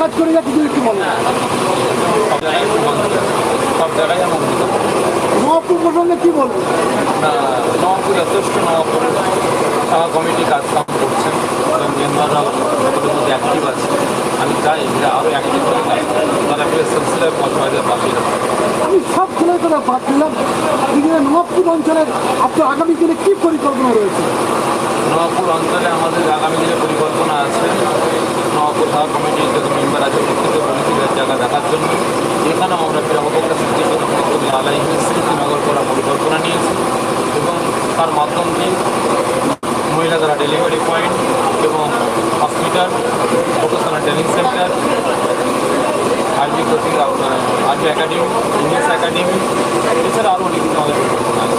কাজ করে যাচ্ছে যদি একটু বলেন। সব জায়গায় এমন নবাবপুর প্রসঙ্গে কী বলবেন? নবাবপুর যথেষ্ট নবাবপুরের সভা কমিটি কাজকাম করছেন এবং মেম্বাররাও মধ্যে অ্যাক্টিভ আছে। আমি চাই যে আরও অ্যাক্টিভ হয়ে কাজ করে তারা ফেলে সিলসিলায় পঞ্চায়েতের পাশে আমি সব ছেলের কথা বাদ দিলাম, এখানে নবাবপুর অঞ্চলের আপনার আগামী দিনে কী পরিকল্পনা রয়েছে? নবাবপুর অঞ্চলে আমাদের আগামী দিনে পরিকল্পনা আছে। নবাবপুর সভা কমিটির যত মেম্বার আছে প্রত্যেকে বলেছি জায়গা দেখার জন্য। এখানেও আমরা প্রাপকতা সৃষ্টি আলাইহির স্মৃতিনগর করার পরিকল্পনা নিয়েছি এবং তার মাধ্যম দিয়ে মহিলা যারা ডেলিভারি পয়েন্ট এবং হসপিটাল, ভোকেশনাল ট্রেনিং সেন্টার, আরবি কোচিং, আরবি একাডেমি, ইংলিশ একাডেমি, এছাড়া আরও অনেক কিছু আমাদের পরিকল্পনা আছে।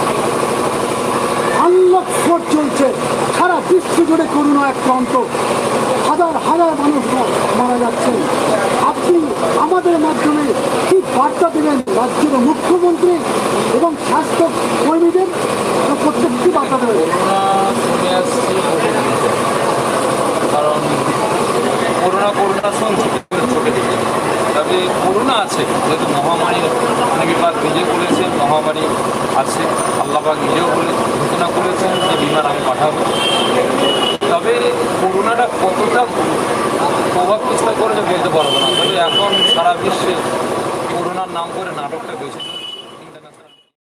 আনলক 4 চলছে, সারা বিশ্ব জুড়ে করোনা আক্রান্ত, হাজার হাজার মানুষ মারা যাচ্ছেন। আপনি আমাদের মাধ্যমে কি বার্তা দেবেন রাজ্যের মুখ্যমন্ত্রী এবং স্বাস্থ্য কর্মীদের? প্রত্যেক কি বার্তা দেবেন? শুনে আসছি কারণ করোনা শুনছি চোখে দেখে, তবে করোনা আছে যেহেতু মহামারী বিভাগ নিজে বলেছে মহামারী আছে, আল্লাহবাগ নিজেও ঘোষণা করেছেন যে বিমান আমি পাঠাবো। তবে করোনাটা কতটা প্রভাব বিস্তার করেছে বলতে পারবো না, তবে এখন সারা বিশ্বে করোনার নাম করে নাটকটা বেশি